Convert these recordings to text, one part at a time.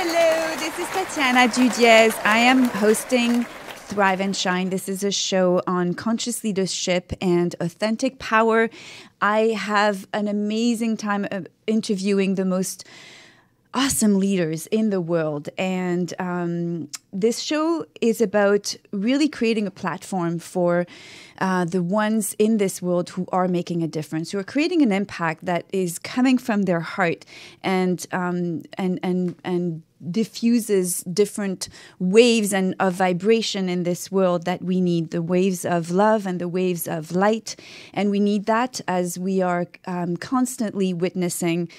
Hello, this is Tatiana Dudiez. I am hosting Thrive and Shine. This is a show on conscious leadership and authentic power. I have an amazing time interviewing the most awesome leaders in the world. And this show is about really creating a platform for the ones in this world who are making a difference, who are creating an impact that is coming from their heart and diffuses different waves and of vibration in this world that we need, the waves of love and the waves of light. And we need that as we are constantly witnessing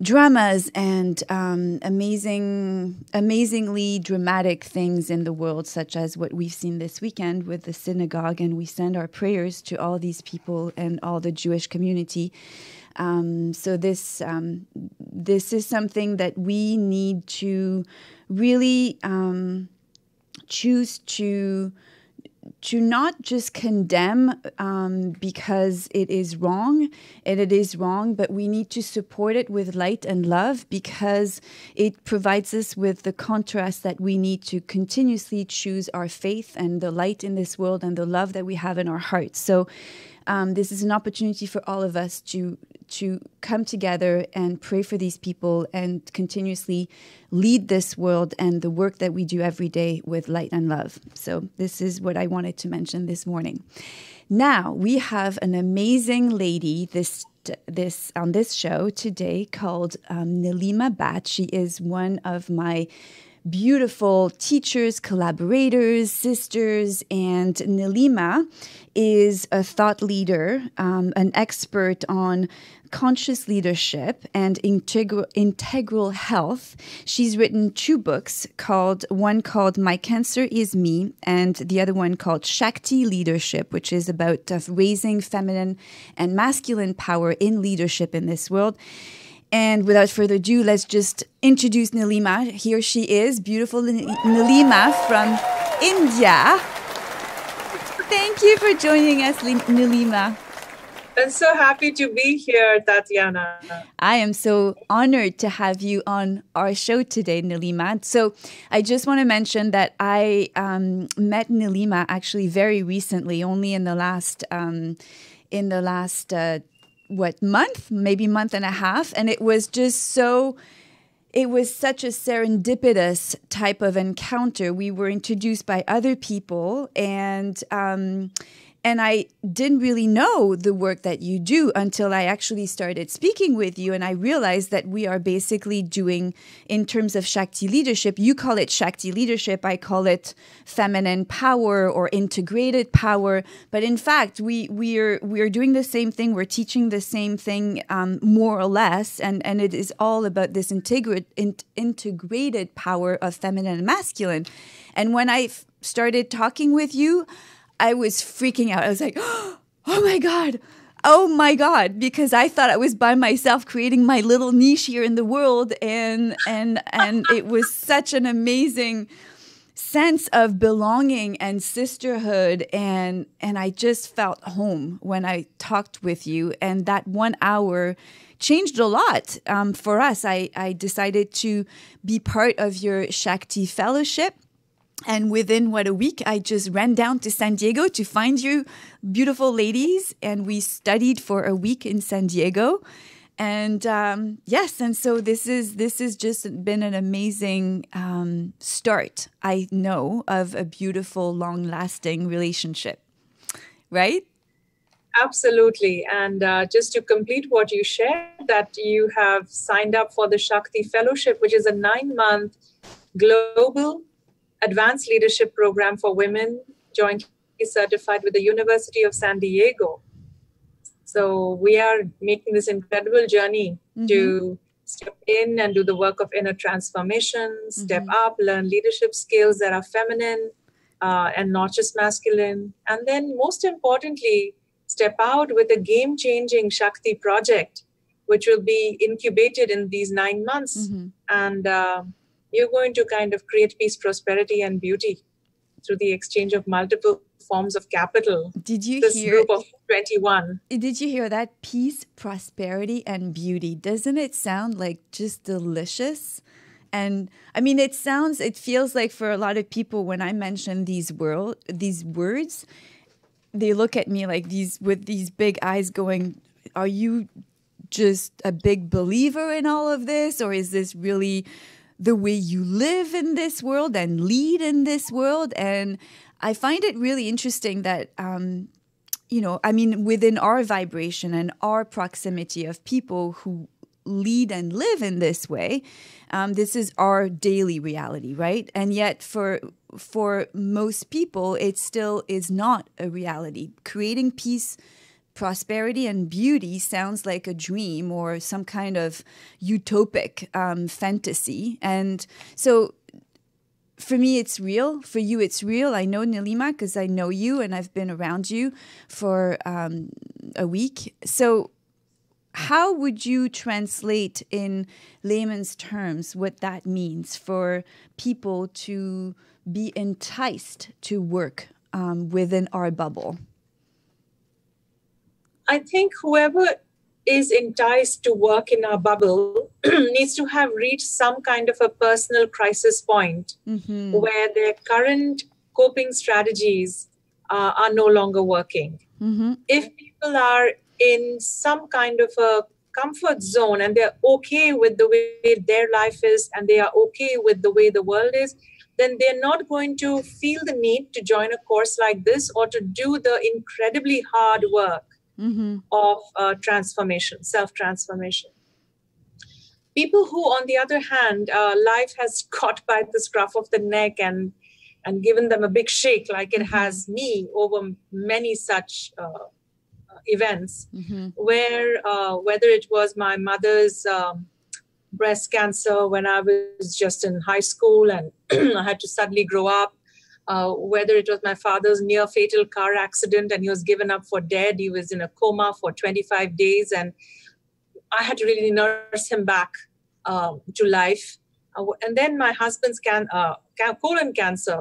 dramas and amazingly dramatic things in the world, such as what we've seen this weekend with the synagogue. And we send our prayers to all these people and all the Jewish community. So this is something that we need to really choose to not just condemn because it is wrong, and it is wrong, but we need to support it with light and love because it provides us with the contrast that we need to continuously choose our faith and the light in this world and the love that we have in our hearts. So this is an opportunity for all of us to come together and pray for these people and continuously lead this world and the work that we do every day with light and love. So this is what I wanted to mention this morning. Now, we have an amazing lady on this show today called Nilima Bhat. She is one of my beautiful teachers, collaborators, sisters, and Nilima is a thought leader, an expert on conscious leadership and integral health. She's written 2 books, one called My Cancer Is Me and the other one called Shakti Leadership, which is about raising feminine and masculine power in leadership in this world. And without further ado, let's just introduce Nilima. Here she is, beautiful Nilima from India. Thank you for joining us, Nilima. I'm so happy to be here, Tatiana. I am so honored to have you on our show today, Nilima. So I just want to mention that I met Nilima actually very recently, only in the last month, maybe month and a half. And it was such a serendipitous type of encounter. We were introduced by other people and I didn't really know the work that you do until I actually started speaking with you. And I realized that we are basically doing, in terms of Shakti leadership, you call it Shakti leadership, I call it feminine power or integrated power. But in fact, we are doing the same thing. We're teaching the same thing, more or less. And it is all about this integrated power of feminine and masculine. And when I started talking with you, I was freaking out. I was like, oh my God, because I thought I was by myself creating my little niche here in the world. And it was such an amazing sense of belonging and sisterhood. And I just felt home when I talked with you. And that 1 hour changed a lot for us. I decided to be part of your Shakti fellowship. And within a week, I just ran down to San Diego to find you beautiful ladies. And we studied for a week in San Diego. And yes, and so this has just been an amazing start, I know, of a beautiful, long-lasting relationship. Right? Absolutely. And just to complete what you shared, that you have signed up for the Shakti Fellowship, which is a 9-month global advanced leadership program for women, jointly certified with the University of San Diego. So we are making this incredible journey to step in and do the work of inner transformation, step up, learn leadership skills that are feminine and not just masculine. And then most importantly, step out with a game-changing Shakti project, which will be incubated in these 9 months. And you're going to kind of create peace, prosperity, and beauty through the exchange of multiple forms of capital. Did you this hear group of 21? Did you hear that? Peace, prosperity, and beauty. Doesn't it sound like just delicious? And I mean, it feels like for a lot of people, when I mention these words, they look at me like with these big eyes going, are you just a big believer in all of this? Or is this really the way you live in this world and lead in this world? And I find it really interesting that, I mean, within our vibration and our proximity of people who lead and live in this way, this is our daily reality, right? And yet for most people, it still is not a reality. Creating peace, prosperity, and beauty sounds like a dream or some kind of utopic fantasy. And so for me, it's real. For you, it's real. I know, Nilima, because I know you and I've been around you for a week. So how would you translate in layman's terms what that means for people to be enticed to work within our bubble? I think whoever is enticed to work in our bubble needs to have reached some kind of a personal crisis point where their current coping strategies are no longer working. If people are in some kind of a comfort zone and they're okay with the way their life is and they are okay with the way the world is, then they're not going to feel the need to join a course like this or to do the incredibly hard work of transformation, self-transformation. People who, on the other hand, life has caught by the scruff of the neck and given them a big shake like it has me over many such events, where whether it was my mother's breast cancer when I was just in high school and I had to suddenly grow up, whether it was my father's near fatal car accident and he was given up for dead. He was in a coma for 25 days and I had to really nurse him back to life. And then my husband's colon cancer,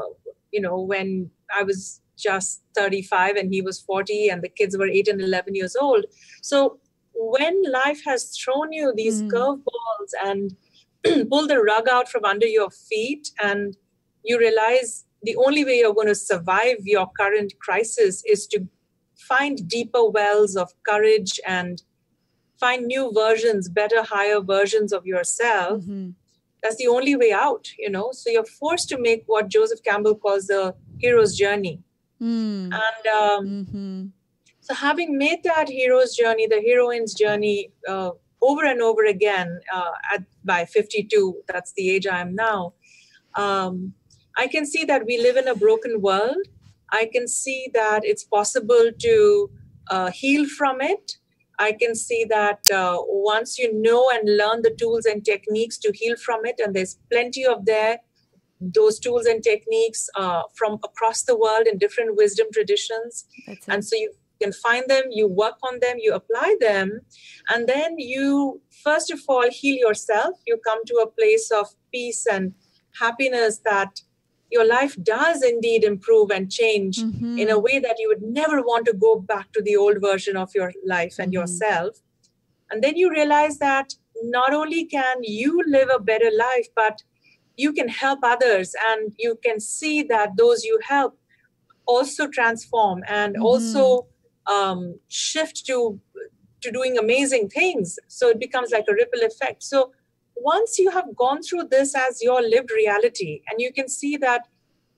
when I was just 35 and he was 40 and the kids were 8 and 11 years old. So when life has thrown you these curveballs and pulled the rug out from under your feet and you realize the only way you're going to survive your current crisis is to find deeper wells of courage and find new versions, better, higher versions of yourself. That's the only way out, So you're forced to make what Joseph Campbell calls the hero's journey. And so having made that hero's journey, the heroine's journey over and over again by 52, that's the age I am now, I can see that we live in a broken world. I can see that it's possible to heal from it. I can see that once you know and learn the tools and techniques to heal from it, and there's plenty of those tools and techniques from across the world in different wisdom traditions. And so you can find them, you work on them, you apply them, and then you, first of all, heal yourself. You come to a place of peace and happiness that your life does indeed improve and change in a way that you would never want to go back to the old version of your life and yourself. And then you realize that not only can you live a better life, but you can help others and you can see that those you help also transform and also shift to doing amazing things. So it becomes like a ripple effect. So once you have gone through this as your lived reality and you can see that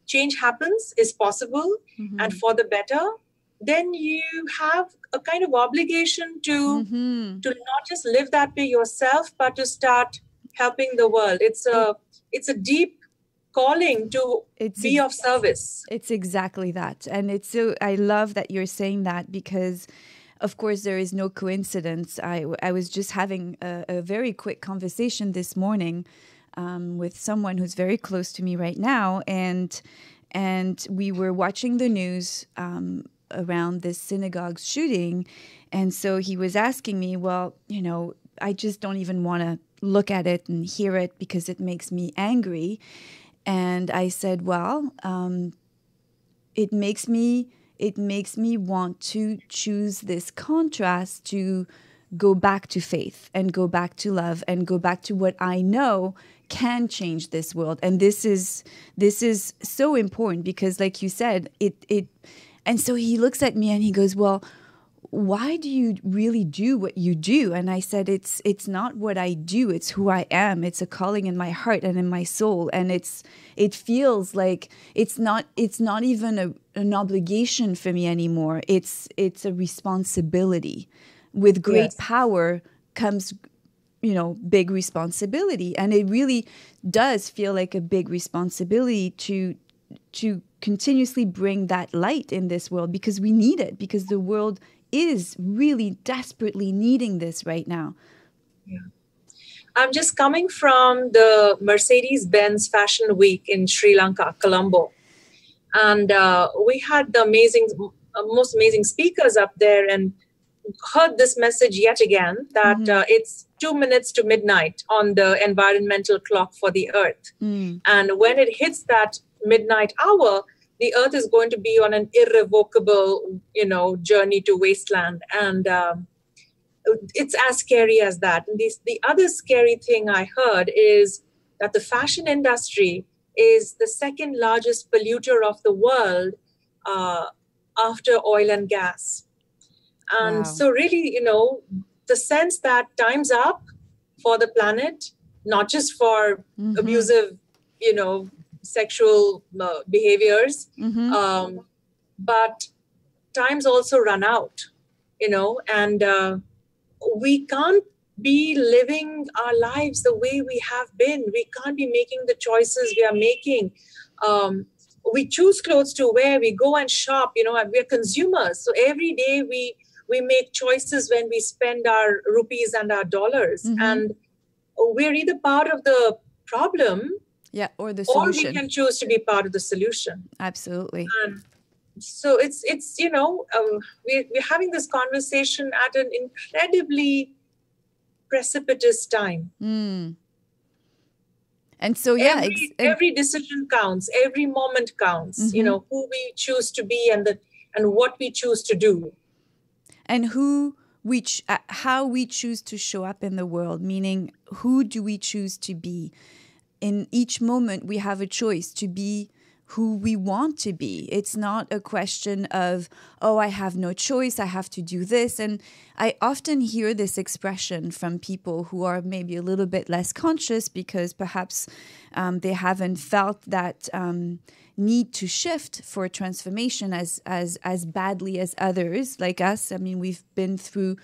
change happens, is possible, and for the better, then you have a kind of obligation to not just live that way yourself, but to start helping the world. It's a deep calling to be of service. It's exactly that. And I love that you're saying that because of course, there is no coincidence. I was just having a very quick conversation this morning with someone who's very close to me right now, and we were watching the news around this synagogue shooting, and so he was asking me, well, I just don't even want to look at it and hear it because it makes me angry, and I said, well, it makes me want to choose this contrast to go back to faith and go back to love and go back to what I know can change this world. And this is so important because, like you said, it and so he looks at me and he goes, well, why do you really do what you do? And I said, it's not what I do, it's who I am. It's a calling in my heart and in my soul. And it feels like it's not even an obligation for me anymore. It's a responsibility. With great power comes, big responsibility. And it really does feel like a big responsibility to continuously bring that light in this world, because we need it, because the world is really desperately needing this right now. Yeah. I'm just coming from the Mercedes-Benz Fashion Week in Sri Lanka, Colombo. And we had the most amazing speakers up there, and heard this message yet again, that it's 2 minutes to midnight on the environmental clock for the earth. And when it hits that midnight hour, the earth is going to be on an irrevocable, journey to wasteland. And it's as scary as that. And the other scary thing I heard is that the fashion industry is the second largest polluter of the world after oil and gas. And so really, the sense that time's up for the planet, not just for abusive, sexual behaviors, but time's also run out, and we can't be living our lives the way we have been. We can't be making the choices we are making. We choose clothes to wear, we go and shop, we're consumers. So every day we make choices when we spend our rupees and our dollars. And we're either part of the problem, or the solution. Or we can choose to be part of the solution. Absolutely. And so it's we're having this conversation at an incredibly precipitous time. And so, every decision counts, every moment counts, who we choose to be and what we choose to do. And how we choose to show up in the world, meaning who do we choose to be? In each moment, we have a choice to be who we want to be. It's not a question of, oh, I have no choice, I have to do this. And I often hear this expression from people who are maybe a little bit less conscious because perhaps they haven't felt that need to shift for transformation as badly as others like us. I mean, we've been through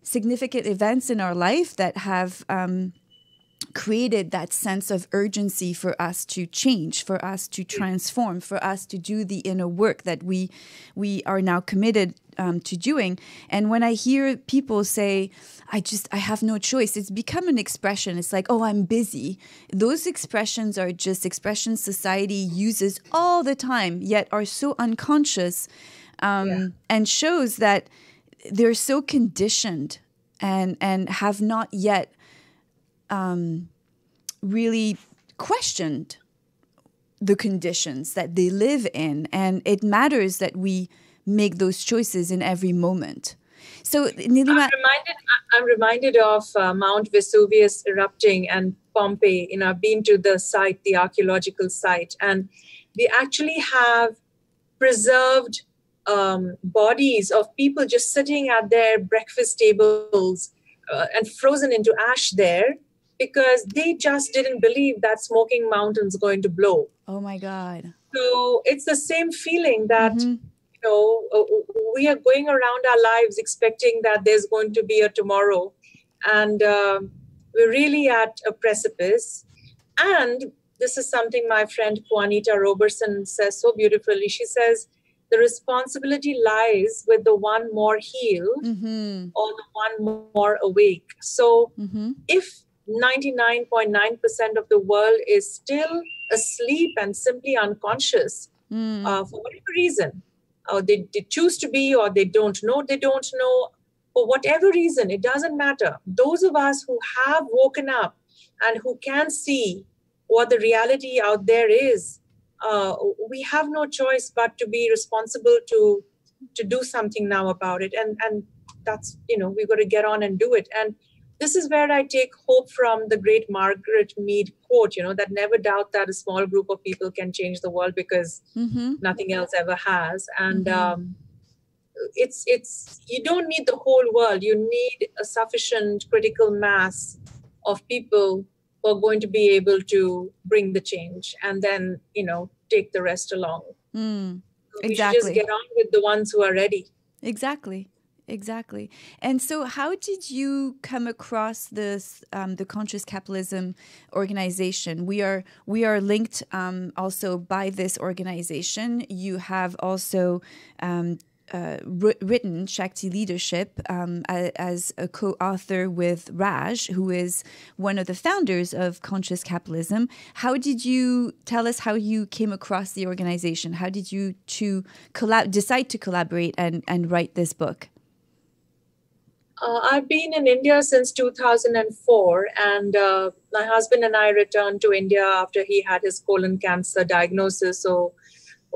significant events in our life that have created that sense of urgency for us to change, for us to transform, for us to do the inner work that we are now committed to doing. And when I hear people say, I have no choice, it's become an expression. It's like, oh, I'm busy. Those expressions are just expressions society uses all the time, yet are so unconscious, and shows that they're so conditioned and have not yet really questioned the conditions that they live in. And it matters that we make those choices in every moment. So, Nilima, I'm reminded of Mount Vesuvius erupting and Pompeii. I've been to the site, the archaeological site, and they actually have preserved bodies of people just sitting at their breakfast tables and frozen into ash there, because they just didn't believe that smoking mountain's going to blow. Oh my God. So it's the same feeling that, we are going around our lives expecting that there's going to be a tomorrow. And we're really at a precipice. And this is something my friend Juanita Robertson says so beautifully. She says, the responsibility lies with the one more healed or the one more awake. So if 99.9% of the world is still asleep and simply unconscious for whatever reason, they choose to be, or they don't know, for whatever reason, it doesn't matter. Those of us who have woken up and who can see what the reality out there is, we have no choice but to be responsible to do something now about it. And that's, we've got to get on and do it. And this is where I take hope from the great Margaret Mead quote, that never doubt that a small group of people can change the world, because nothing else ever has. And it's you don't need the whole world. You need a sufficient critical mass of people who are going to be able to bring the change, and then, take the rest along. Exactly. We should just get on with the ones who are ready. Exactly. And so how did you come across this, the Conscious Capitalism organization? We are linked also by this organization. You have also written Shakti Leadership as a co-author with Raj, who is one of the founders of Conscious Capitalism. How did you tell us how you came across the organization? How did you decide to collaborate and write this book? I've been in India since 2004, and my husband and I returned to India after he had his colon cancer diagnosis. So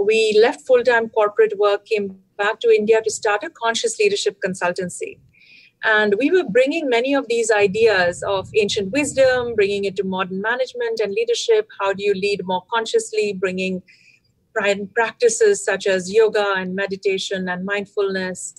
we left full-time corporate work, came back to India to start a conscious leadership consultancy. And we were bringing many of these ideas of ancient wisdom, bringing it to modern management and leadership. How do you lead more consciously, bringing practices such as yoga and meditation and mindfulness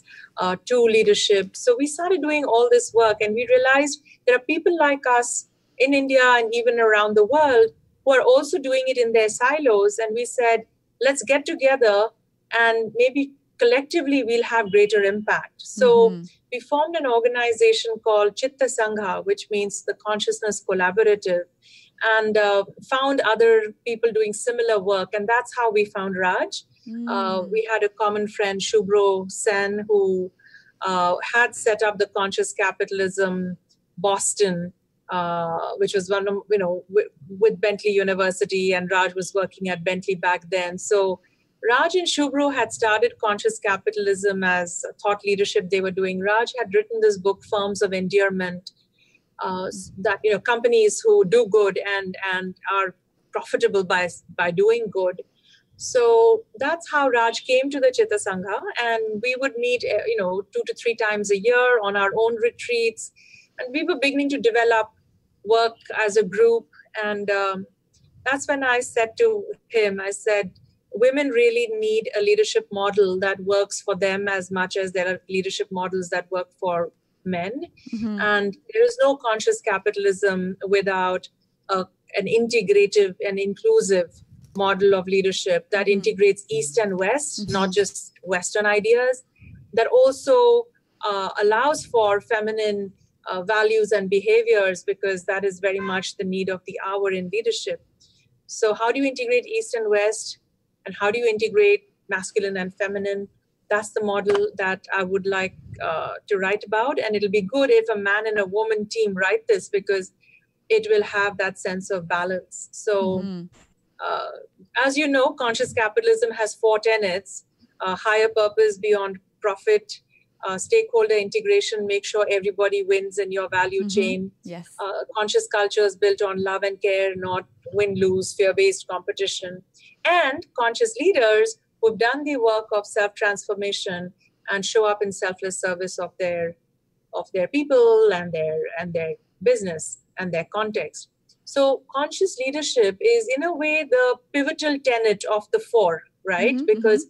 to leadership. So we started doing all this work, and we realized there are people like us in India and even around the world who are also doing it in their silos. And we said, let's get together and maybe collectively we'll have greater impact. So we formed an organization called Chitta Sangha, which means the Consciousness Collaborative, and found other people doing similar work. And that's how we found Raj. We had a common friend, Shubro Sen, who had set up the Conscious Capitalism Boston, which was one of, with Bentley University, and Raj was working at Bentley back then. So Raj and Shubro had started Conscious Capitalism as thought leadership they were doing. Raj had written this book, Forms of Endearment, that, companies who do good and are profitable by doing good. So that's how Raj came to the Chitta Sangha, and we would meet, 2 to 3 times a year on our own retreats. And we were beginning to develop work as a group. And that's when I said to him, I said, women really need a leadership model that works for them as much as there are leadership models that work for men. And there is no conscious capitalism without an integrative and inclusive model of leadership that integrates East and West, not just Western ideas, that also allows for feminine values and behaviors, because that is very much the need of the hour in leadership. So how do you integrate East and West, and how do you integrate masculine and feminine? That's the model that I would like to write about. And it'll be good if a man and a woman team write this, because it will have that sense of balance. So as you know, conscious capitalism has 4 tenets: higher purpose beyond profit, stakeholder integration, make sure everybody wins in your value chain. Yes. Conscious cultures built on love and care, not win-lose, fear-based competition. And conscious leaders who've done the work of self-transformation and show up in selfless service of their people and their business and their context. So conscious leadership is, in a way, the pivotal tenet of the 4, right? Because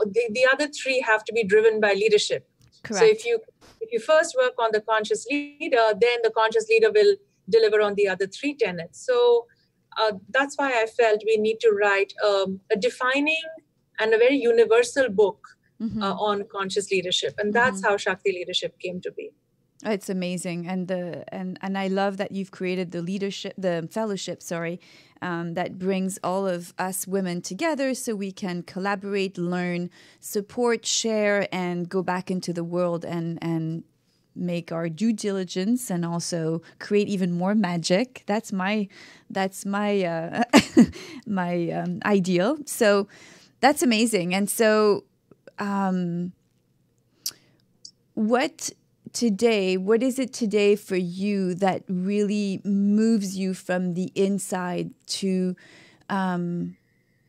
the other 3 have to be driven by leadership. Correct. So if you first work on the conscious leader, then the conscious leader will deliver on the other 3 tenets. So that's why I felt we need to write a defining and a very universal book on conscious leadership. And that's how Shakti Leadership came to be. It's amazing, and I love that you've created the fellowship, that brings all of us women together so we can collaborate, learn, support, share, and go back into the world and make our due diligence and also create even more magic. That's my my ideal. So that's amazing. And so, what is it today for you that really moves you from the inside to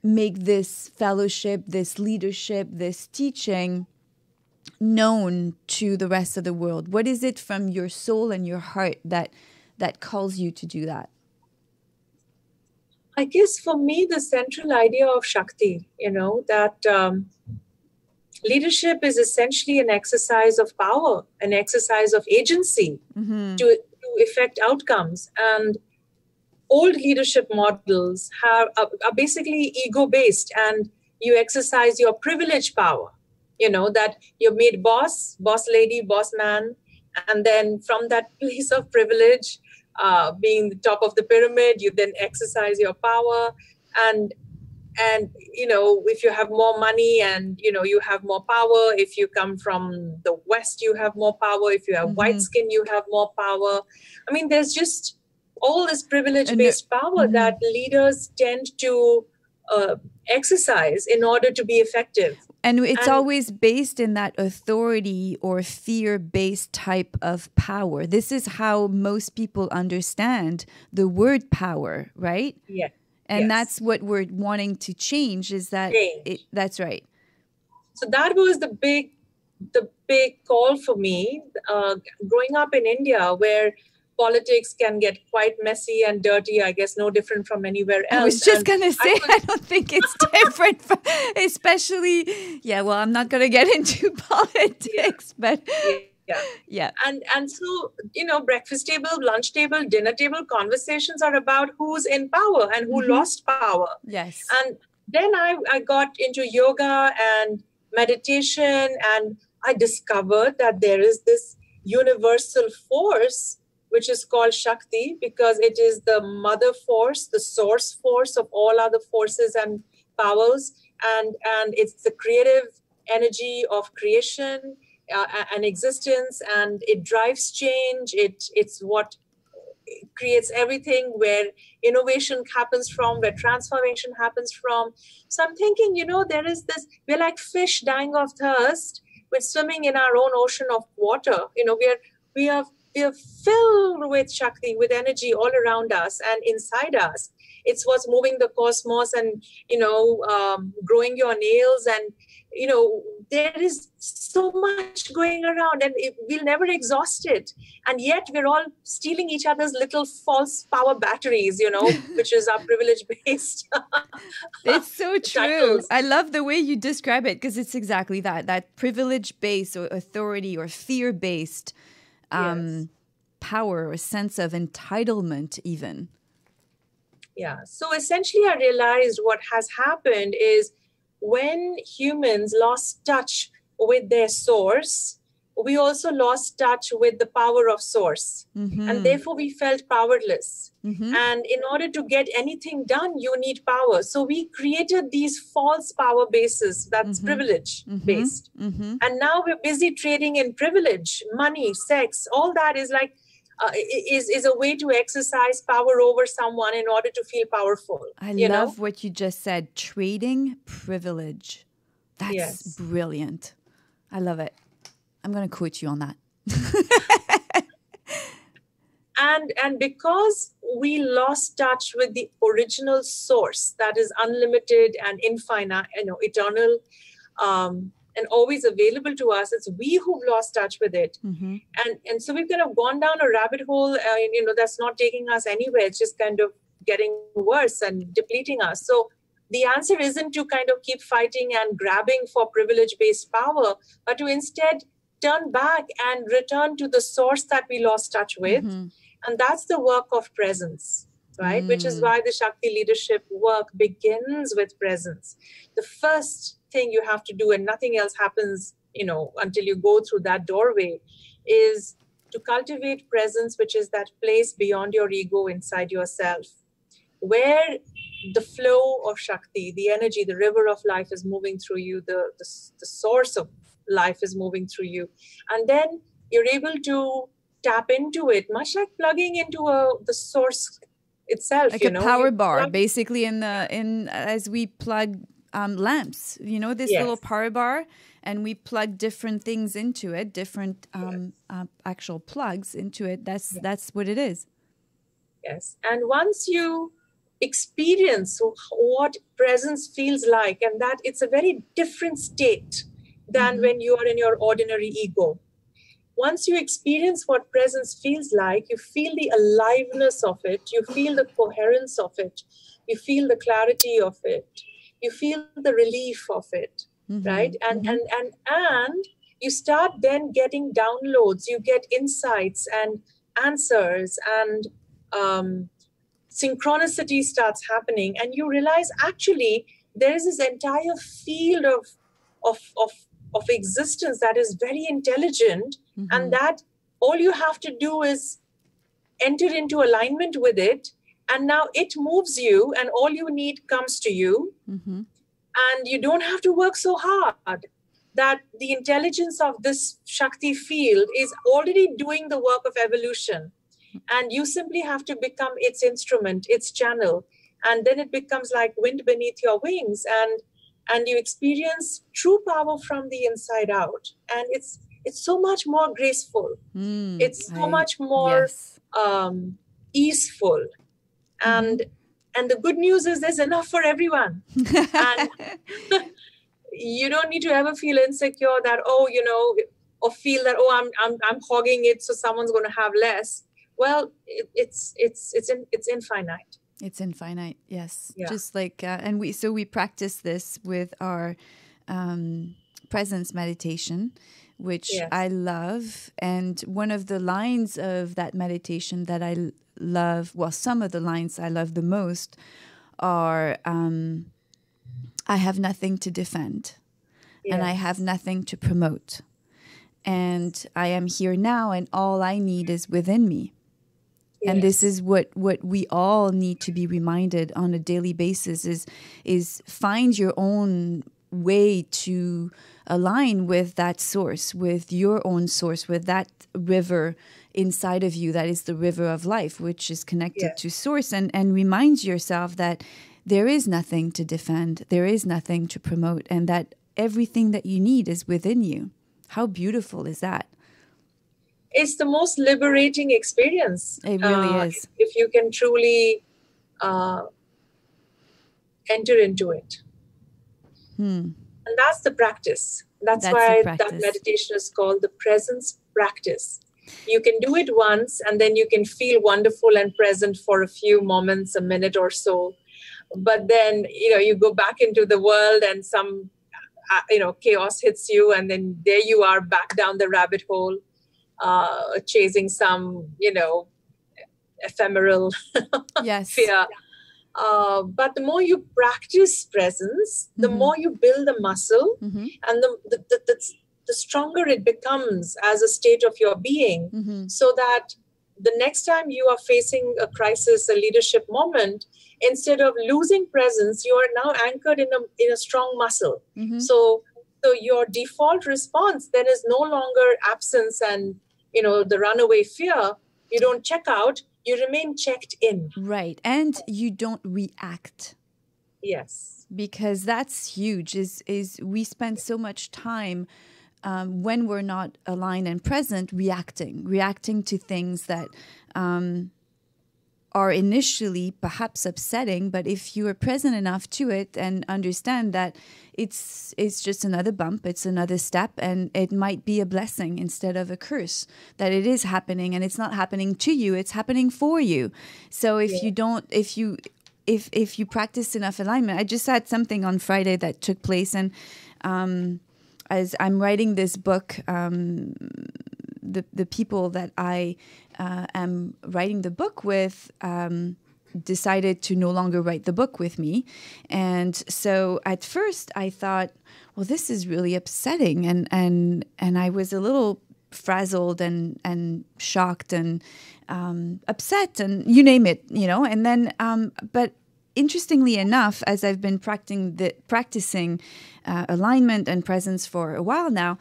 make this fellowship, this leadership, this teaching known to the rest of the world? What is it from your soul and your heart that calls you to do that? I guess for me, the central idea of Shakti, that leadership is essentially an exercise of power, an exercise of agency to affect outcomes. And old leadership models are basically ego-based, and you exercise your privilege power, that you're made boss lady, boss man. And then from that place of privilege, being the top of the pyramid, you then exercise your power. And if you have more money and, you have more power. If you come from the West, you have more power. If you have white skin, you have more power. I mean, there's just all this privilege-based power that leaders tend to exercise in order to be effective. And it's always based in that authority or fear-based type of power. This is how most people understand the word power, right? Yeah. And that's what we're wanting to change, is that that's right. So that was the big call for me, growing up in India, where politics can get quite messy and dirty, I guess no different from anywhere else. I was just going to say, I don't think it's different, especially, well, I'm not going to get into politics, but... Yeah. And so, breakfast table, lunch table, dinner table conversations are about who's in power and who lost power. Yes. And then I got into yoga and meditation, and I discovered that there is this universal force, which is called Shakti, because it is the mother force, the source force of all other forces and powers. And it's the creative energy of creation and existence, and it drives change. It's what creates everything, where innovation happens from, where transformation happens from. So I'm thinking, there is this, we're like fish dying of thirst. We're swimming in our own ocean of water. We are filled with Shakti, with energy all around us and inside us. It's what's moving the cosmos and, growing your nails. And, there is so much going around, and we'll never exhaust it. And yet we're all stealing each other's little false power batteries, which is our privilege-based. It's so true. I love the way you describe it, because it's exactly that privilege-based or authority or fear-based power or sense of entitlement even. Yeah. So essentially, I realized what has happened is when humans lost touch with their source, we also lost touch with the power of source. And therefore, we felt powerless. And in order to get anything done, you need power. So we created these false power bases, that's privilege based. And now we're busy trading in privilege, money, sex, all that is like, is a way to exercise power over someone in order to feel powerful. I love what you just said, trading privilege. That's brilliant. I love it. I'm going to quote you on that. And because we lost touch with the original source that is unlimited and infinite, eternal, and always available to us, it's we who've lost touch with it. And so we've kind of gone down a rabbit hole, that's not taking us anywhere. It's just kind of getting worse and depleting us. So the answer isn't to kind of keep fighting and grabbing for privilege-based power, but to instead turn back and return to the source that we lost touch with. And that's the work of presence, right? Which is why the Shakti leadership work begins with presence. The first thing you have to do, and nothing else happens, until you go through that doorway, is to cultivate presence, which is that place beyond your ego inside yourself, where the flow of Shakti, the energy, the river of life is moving through you, the source of life is moving through you. And then you're able to tap into it, much like plugging into the source itself. Like a power bar, basically, as we plug lamps, this little power bar, and we plug different things into it, different actual plugs into it. That's what it is. Yes. And once you experience what presence feels like, and that it's a very different state than when you are in your ordinary ego. Once you experience what presence feels like, you feel the aliveness of it, you feel the coherence of it, you feel the clarity of it, you feel the relief of it, right? And you start then getting downloads, you get insights and answers, and synchronicity starts happening, and you realize actually there is this entire field of existence that is very intelligent, and that all you have to do is enter into alignment with it, and now it moves you, and all you need comes to you, and you don't have to work so hard. That the intelligence of this Shakti field is already doing the work of evolution, and you simply have to become its instrument, its channel, and then it becomes like wind beneath your wings, and you experience true power from the inside out, and it's so much more graceful. It's so much more easeful, and the good news is there's enough for everyone. And you don't need to ever feel insecure that, or feel that, I'm hogging it, so someone's going to have less. Well, it's infinite. It's infinite, yes. Yeah. Just like, and we practice this with our presence meditation, which I love. And one of the lines of that meditation that I love, well, some of the lines I love the most are, I have nothing to defend, and I have nothing to promote. And I am here now, and all I need is within me. And this is what we all need to be reminded on a daily basis is find your own way to align with that source, with your own source, with that river inside of you that is the river of life, which is connected to source, and remind yourself that there is nothing to defend, there is nothing to promote, and that everything that you need is within you. How beautiful is that? It's the most liberating experience. It really is. If you can truly enter into it. And that's the practice. That's why that meditation is called the presence practice. You can do it once, and then you can feel wonderful and present for a few moments, a minute or so. But then, you go back into the world, and some, chaos hits you, and then there you are back down the rabbit hole. Chasing some, ephemeral fear. But the more you practice presence, the more you build the muscle, and the stronger it becomes as a state of your being, so that the next time you are facing a crisis, a leadership moment, instead of losing presence, you are now anchored in a strong muscle. So your default response then is no longer absence and the runaway fear. You don't check out, you remain checked in. Right. And you don't react. Yes. Because that's huge, is we spend so much time when we're not aligned and present, reacting to things that are initially perhaps upsetting, but if you are present enough to it and understand that it's just another bump, it's another step, and it might be a blessing instead of a curse, that it is happening, and it's not happening to you, it's happening for you. So if you practice enough alignment, I just had something on Friday that took place, and as I'm writing this book, the people that I am writing the book with decided to no longer write the book with me. And so at first I thought, well, this is really upsetting. And I was a little frazzled and shocked and upset and you name it, and then, but interestingly enough, as I've been practicing alignment and presence for a while now,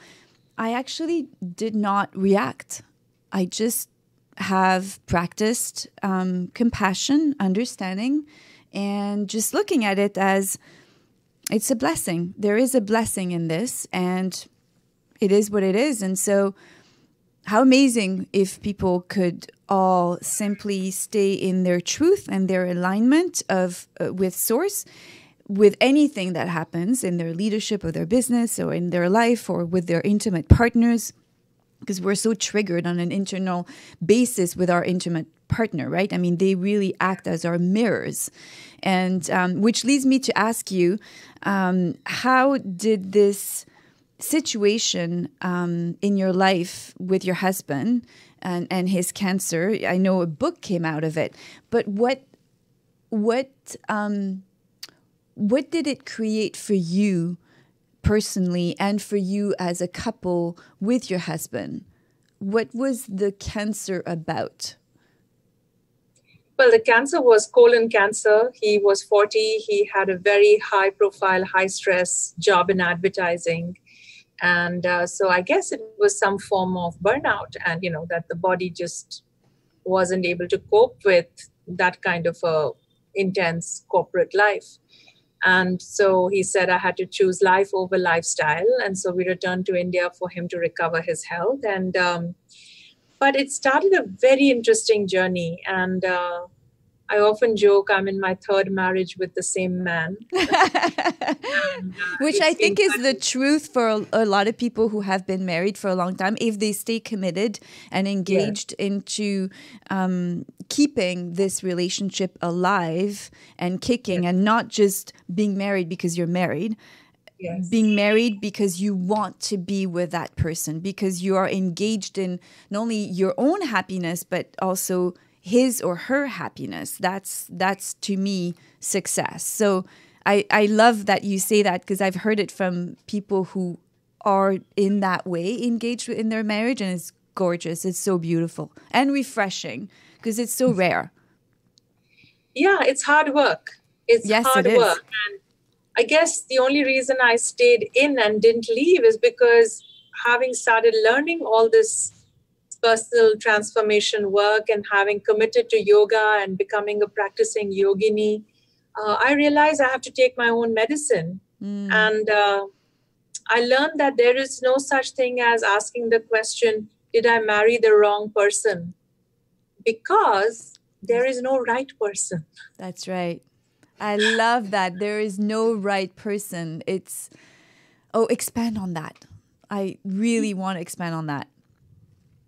I actually did not react. I just have practiced compassion, understanding, and just looking at it as it's a blessing. There is a blessing in this, and it is what it is. And so how amazing if people could all simply stay in their truth and their alignment with source with anything that happens in their leadership or their business or in their life or with their intimate partners, because we're so triggered on an internal basis with our intimate partner, right? I mean, they really act as our mirrors. And which leads me to ask you, how did this situation in your life with your husband and his cancer, I know a book came out of it, but what did it create for you personally and for you as a couple with your husband? What was the cancer about? Well, the cancer was colon cancer. He was 40. He had a very high profile, high stress job in advertising. And so I guess it was some form of burnout, and, that the body just wasn't able to cope with that kind of a intense corporate life. And so he said I had to choose life over lifestyle. And so we returned to India for him to recover his health. And but it started a very interesting journey. And I often joke I'm in my third marriage with the same man. And, which I think is the truth for a lot of people who have been married for a long time, if they stay committed and engaged into keeping this relationship alive and kicking, and not just being married because you're married. Yes. Being married because you want to be with that person, because you are engaged in not only your own happiness, but also his or her happiness. That's to me success. So I love that you say that, because I've heard it from people who are in that way engaged in their marriage, and it's gorgeous. It's so beautiful and refreshing, because it's so rare. Yeah, it's hard work. It's hard work. And I guess the only reason I stayed in and didn't leave is because, having started learning all this personal transformation work and having committed to yoga and becoming a practicing yogini, I realized I have to take my own medicine. And I learned that there is no such thing as asking the question, did I marry the wrong person? Because there is no right person. That's right. I love that. There is no right person. Expand on that. I really want to expand on that.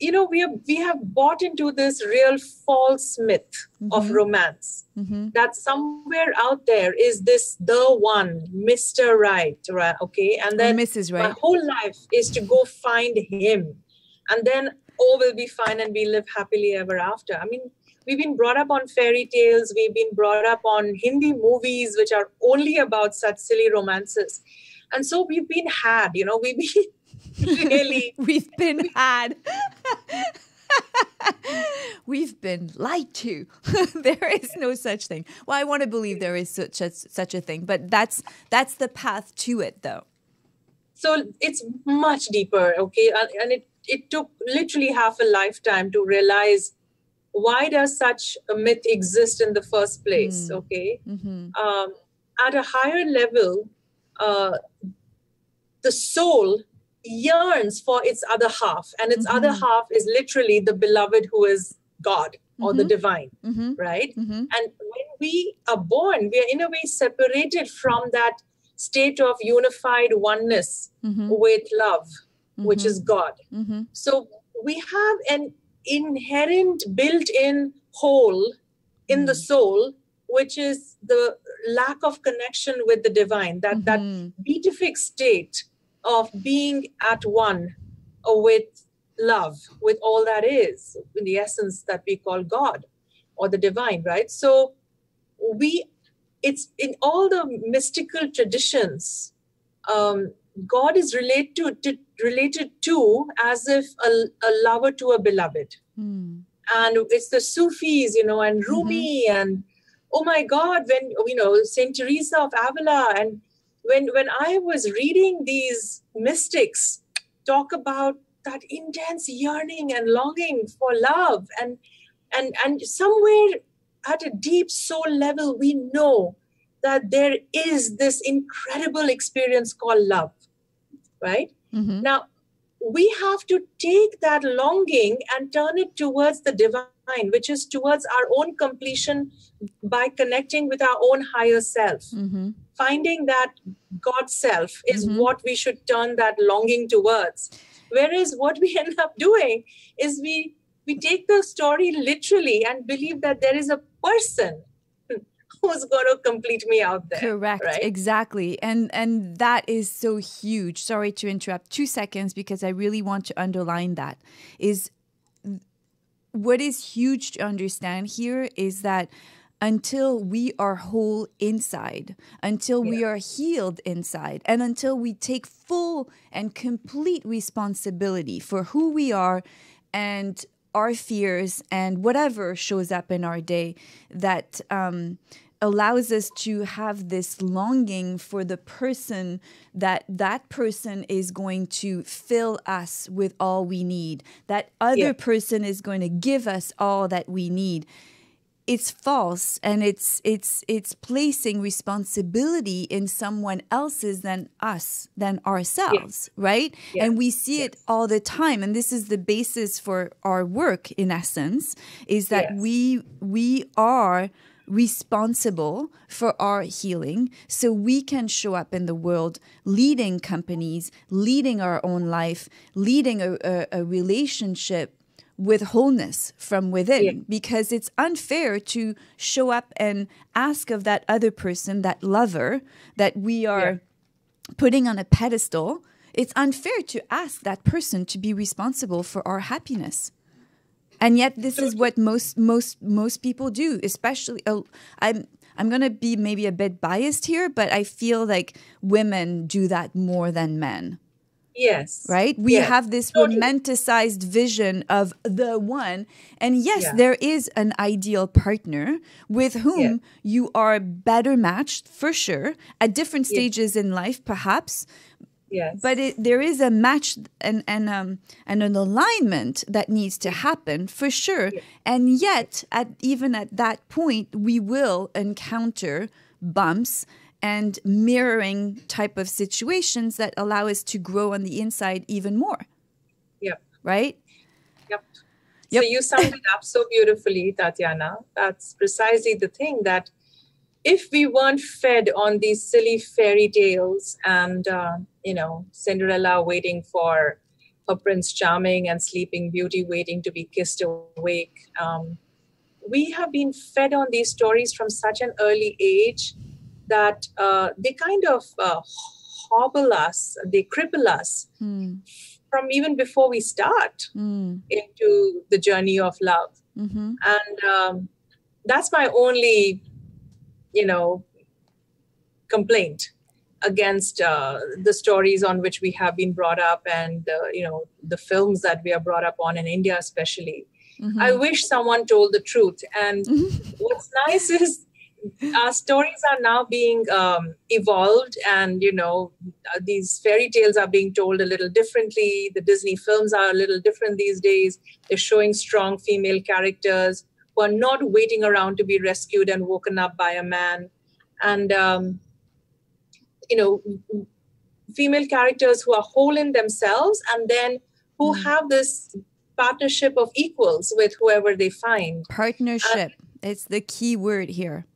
We have bought into this real false myth of romance, that somewhere out there is this the one, Mr. Right, okay? And then Mrs. Right. My whole life is to go find him. And then all will be fine and we live happily ever after. I mean, we've been brought up on fairy tales. We've been brought up on Hindi movies, which are only about such silly romances. And so we've been had, we've been really... We've been had. We've been lied to. There is no such thing. Well, I want to believe there is such a thing, but that's the path to it, though. So it's much deeper, okay? And it took literally half a lifetime to realize, why does such a myth exist in the first place, okay? At a higher level, the soul yearns for its other half, and its other half is literally the beloved, who is God or the divine, right? And when we are born, we are in a way separated from that state of unified oneness with love, which is God. So we have an inherent built-in hole in the soul, which is the lack of connection with the divine, that beatific state of being at one with love, with all that is, in the essence that we call God or the divine, right? So it's in all the mystical traditions, God is related to as if a lover to a beloved. And it's the Sufis, and Rumi, and oh my God, when, Saint Teresa of Avila, and when I was reading these mystics talk about that intense yearning and longing for love, and somewhere at a deep soul level, we know that there is this incredible experience called love, right? Now, we have to take that longing and turn it towards the divine, which is towards our own completion by connecting with our own higher self. finding that God self is what we should turn that longing towards. Whereas what we end up doing is we take the story literally and believe that there is a person who's going to complete me out there. Correct. Right? Exactly. And that is so huge. Sorry to interrupt. 2 seconds, because I really want to underline that. Is what is huge to understand here is that until we are whole inside, until we are healed inside, and until we take full and complete responsibility for who we are and our fears and whatever shows up in our day that allows us to have this longing for the person that person is going to fill us with all we need, that other person is going to give us all that we need. It's false, and it's placing responsibility in someone else's than us, than ourselves, right? And we see it all the time, and this is the basis for our work, in essence, is that we are responsible for our healing, so we can show up in the world leading companies, leading our own life, leading a relationship with wholeness from within, because it's unfair to show up and ask of that other person, that lover that we are putting on a pedestal. It's unfair to ask that person to be responsible for our happiness. And yet this is what most people do, especially I'm going to be maybe a bit biased here, but I feel like women do that more than men. Yes. Right? We have this romanticized vision of the one. And yes, there is an ideal partner with whom you are better matched, for sure, at different stages in life, perhaps. Yes. But there is a match and an alignment that needs to happen, for sure. And yet, even at that point, we will encounter bumps and mirroring type of situations that allow us to grow on the inside even more. Yep. Right? Yep. So you summed it up so beautifully, Tatiana. That's precisely the thing, that if we weren't fed on these silly fairy tales and, Cinderella waiting for her Prince Charming and Sleeping Beauty waiting to be kissed awake, we have been fed on these stories from such an early age that they kind of hobble us, they cripple us from even before we start into the journey of love. And that's my only, complaint against the stories on which we have been brought up, and, the films that we are brought up on in India especially. I wish someone told the truth. And what's nice is our stories are now being evolved, and, these fairy tales are being told a little differently. The Disney films are a little different these days. They're showing strong female characters who are not waiting around to be rescued and woken up by a man. And, female characters who are whole in themselves, and then who have this partnership of equals with whoever they find. Partnership. It's the key word here.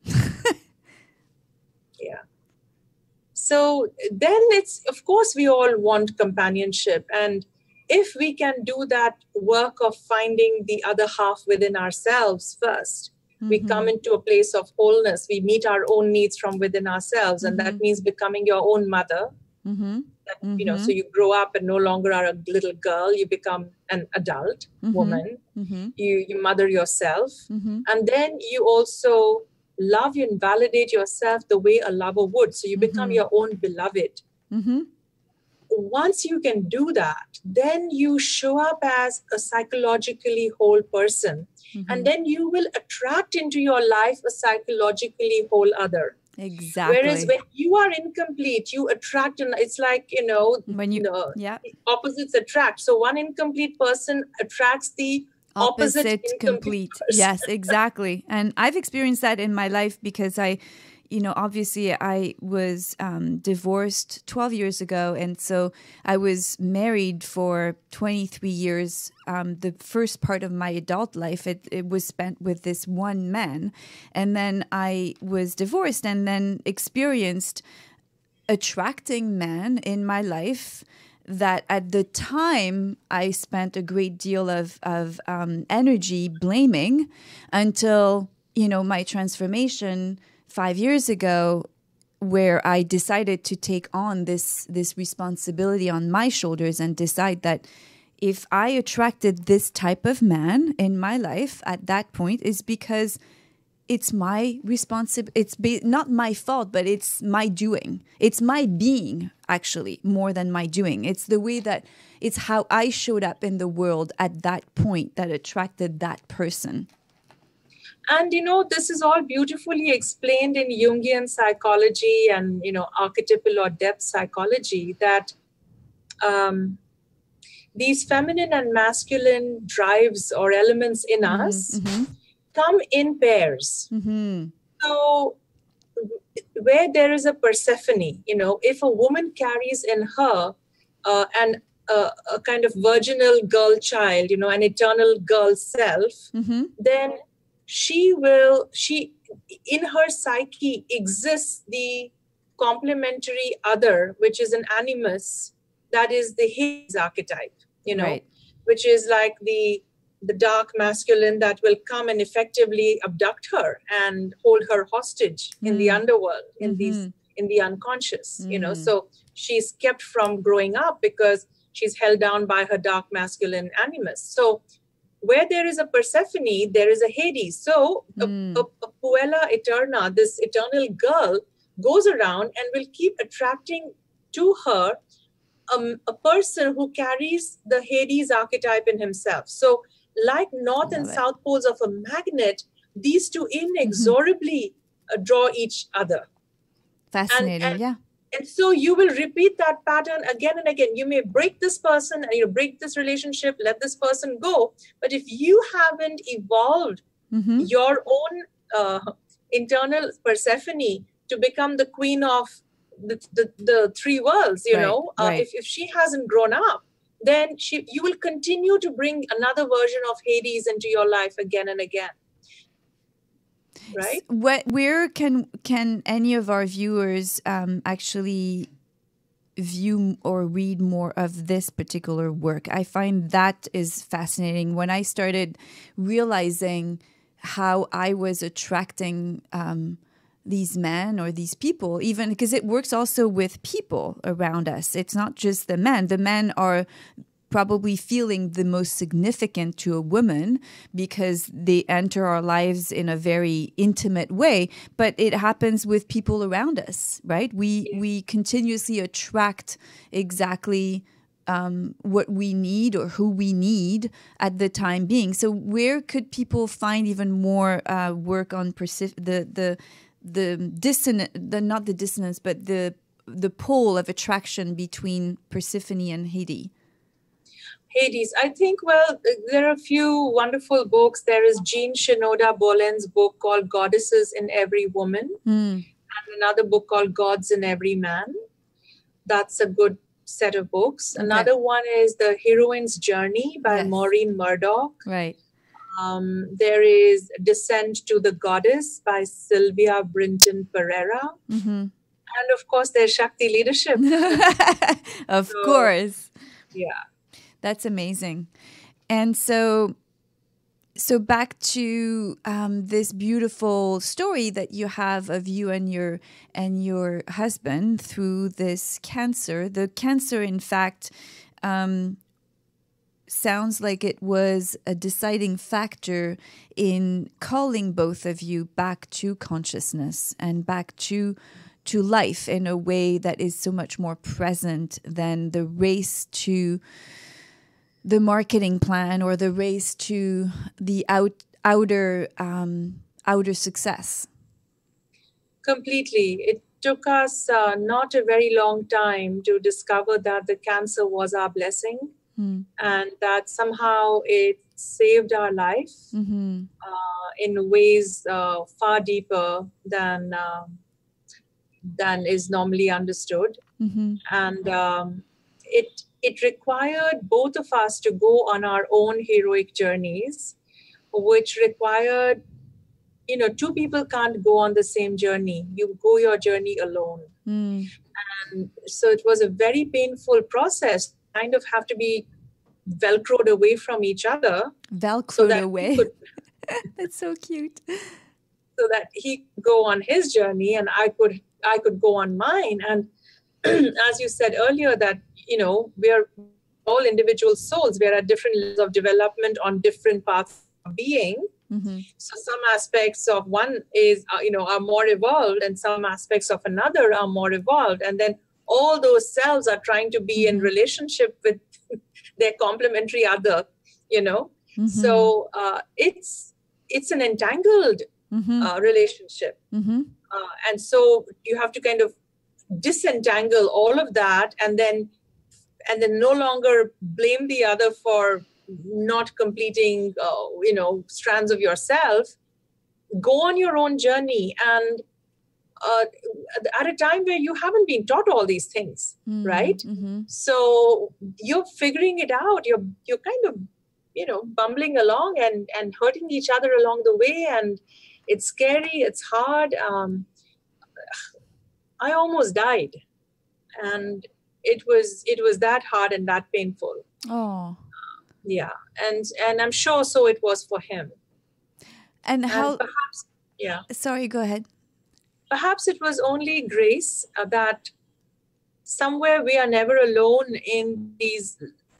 So then it's, of course, we all want companionship. And if we can do that work of finding the other half within ourselves first, we come into a place of wholeness. We meet our own needs from within ourselves. And that means becoming your own mother. So you grow up and no longer are a little girl. You become an adult woman. You mother yourself. And then you also love and validate yourself the way a lover would. So you become your own beloved. Once you can do that, then you show up as a psychologically whole person. And then you will attract into your life a psychologically whole other. Exactly. Whereas when you are incomplete, you attract, and it's like, when opposites attract. So one incomplete person attracts the opposite complete person. Yes, exactly. And I've experienced that in my life, because I obviously I was divorced 12 years ago. And so I was married for 23 years. The first part of my adult life, it was spent with this one man. And then I was divorced and then experienced attracting men in my life that at the time I spent a great deal of energy blaming until, my transformation 5 years ago, where I decided to take on this responsibility on my shoulders and decide that if I attracted this type of man in my life at that point is because it's my responsibility. Not my fault, but it's my doing. It's my being, actually, more than my doing. It's the way that it's how I showed up in the world at that point that attracted that person. And, this is all beautifully explained in Jungian psychology and, archetypal or depth psychology, that these feminine and masculine drives or elements in us come in pairs. So where there is a Persephone, if a woman carries in her a kind of virginal girl child, an eternal girl self, then she in her psyche exists the complementary other, which is an animus, that is the Hades archetype, right. which is like the dark masculine that will come and effectively abduct her and hold her hostage in the underworld, in the unconscious, so she's kept from growing up because she's held down by her dark masculine animus. So where there is a Persephone, there is a Hades. So a Puella Eterna, this eternal girl, goes around and will keep attracting to her a person who carries the Hades archetype in himself. So like north and south poles of a magnet, these two inexorably draw each other. Fascinating, And so you will repeat that pattern again and again. You may break this person and break this relationship, let this person go. But if you haven't evolved your own internal Persephone to become the queen of the three worlds, if she hasn't grown up, then you will continue to bring another version of Hades into your life again and again. Right? Where can any of our viewers actually view or read more of this particular work? I find that is fascinating. When I started realizing how I was attracting these men or these people, even because it works also with people around us. It's not just the men. The men are probably feeling the most significant to a woman because they enter our lives in a very intimate way, but it happens with people around us, right? We continuously attract exactly what we need or who we need at the time being. So where could people find even more work on the pole of attraction between Persephone and Hades. I think, there are a few wonderful books. There is Jean Shinoda Bolen's book called Goddesses in Every Woman, and another book called Gods in Every Man. That's a good set of books. Okay. Another one is The Heroine's Journey by Maureen Murdoch. Right. There is Descent to the Goddess by Sylvia Brinton Pereira. And of course, there's Shakti Leadership. Of course. Yeah. That's amazing. And so back to this beautiful story that you have of you and your husband through this cancer. The cancer, in fact, sounds like it was a deciding factor in calling both of you back to consciousness and back to life in a way that is so much more present than the race to the marketing plan or the race to the outer success. Completely. It took us not a very long time to discover that the cancer was our blessing and that somehow it saved our life in ways far deeper than than is normally understood. And it required both of us to go on our own heroic journeys, which required, two people can't go on the same journey. You go your journey alone. And so it was a very painful process, kind of have to be Velcroed away from each other. Velcroed away. That's so cute. So that he could go on his journey and I could go on mine. And as you said earlier, that, we are all individual souls. We are at different levels of development on different paths of being. So some aspects of one is, are more evolved, and some aspects of another are more evolved. And then all those selves are trying to be in relationship with their complementary other, So it's an entangled relationship. And so you have to kind of disentangle all of that and then no longer blame the other for not completing, strands of yourself. Go on your own journey, and at a time where you haven't been taught all these things, right? So you're figuring it out. You're kind of, bumbling along and hurting each other along the way. And it's scary. It's hard. I almost died. And it was that hard and that painful. Oh. Yeah. And I'm sure so it was for him. And how... perhaps, yeah. Sorry, go ahead. Perhaps it was only grace that somewhere we are never alone in these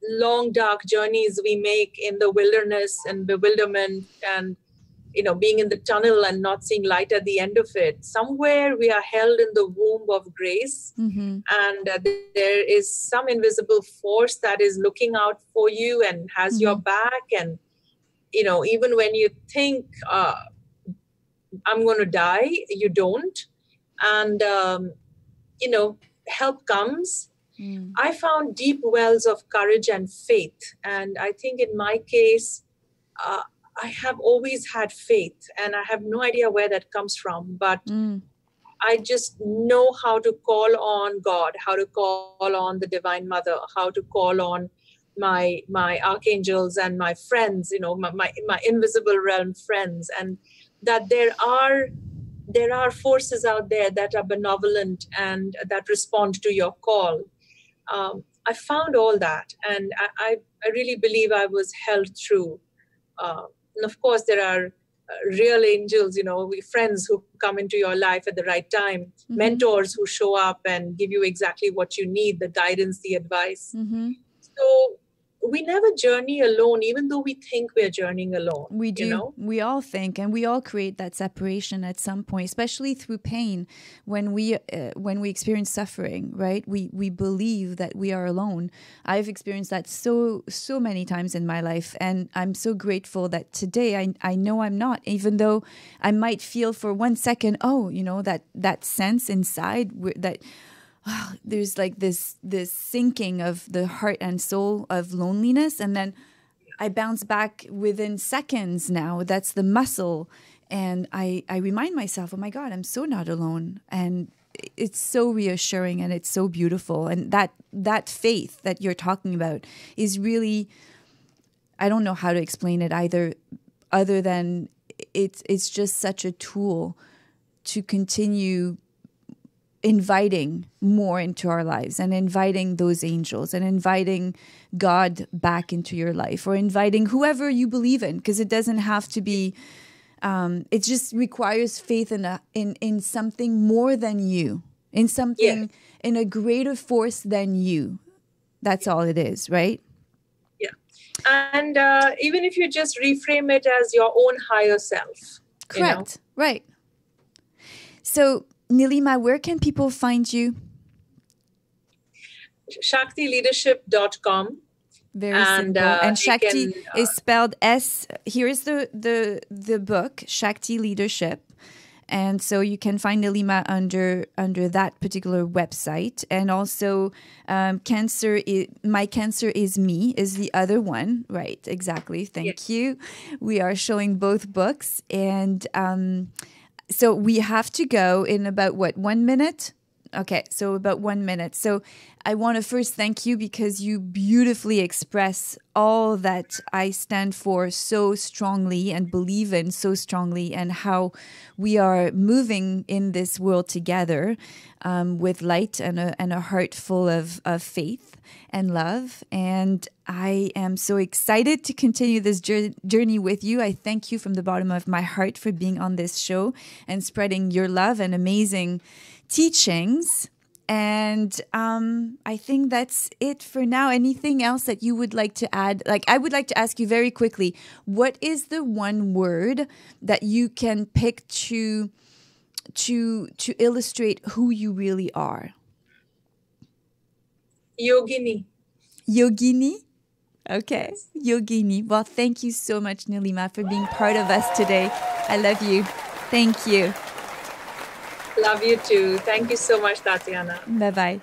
long, dark journeys we make in the wilderness and bewilderment and, being in the tunnel and not seeing light at the end of it. Somewhere we are held in the womb of grace, and there is some invisible force that is looking out for you and has your back. And, even when you think, I'm going to die, you don't. And, help comes. I found deep wells of courage and faith. And I think in my case, I have always had faith, and I have no idea where that comes from. But I just know how to call on God, how to call on the Divine Mother, how to call on my archangels and my friends, my invisible realm friends, and that there are forces out there that are benevolent and that respond to your call. I found all that, and I really believe I was held through. And of course, there are real angels, friends who come into your life at the right time, mentors who show up and give you exactly what you need, the guidance, the advice. So we never journey alone, even though we think we're journeying alone. We do. We all think, and we all create that separation at some point, especially through pain. When we experience suffering, right? We believe that we are alone. I've experienced that so many times in my life, and I'm so grateful that today I know I'm not, even though I might feel for 1 second, that sense inside that. There's like this sinking of the heart and soul of loneliness, and then I bounce back within seconds now. That's the muscle, and I remind myself, oh my God, I'm so not alone, and it's so reassuring and it's so beautiful. And that faith that you're talking about is really, I don't know how to explain it either, other than it's just such a tool to continue inviting more into our lives, and inviting those angels, and inviting God back into your life, or inviting whoever you believe in, because it doesn't have to be, it just requires faith in something more than you, in something, in a greater force than you. That's all it is, right? Yeah. And even if you just reframe it as your own higher self. Correct. Right. So, Nilima, where can people find you? ShaktiLeadership.com. Very simple. And Shakti is spelled S. Here is the book, Shakti Leadership. And so you can find Nilima under that particular website. And also My Cancer is Me is the other one. Right, exactly. Thank you. We are showing both books. And So we have to go in about what, 1 minute? Okay, so about 1 minute. So I want to first thank you because you beautifully express all that I stand for so strongly and believe in so strongly, and how we are moving in this world together with light and a heart full of faith and love. And I am so excited to continue this journey with you. I thank you from the bottom of my heart for being on this show and spreading your love and amazing teachings. And I think that's it for now. Anything else that you would like to add? Like, I would like to ask you very quickly, what is the one word that you can pick to illustrate who you really are? Yogini. Yogini? Okay, Yogini. Well, thank you so much, Nilima, for being part of us today. I love you. Thank you. Love you too. Thank you so much, Tatiana. Bye-bye.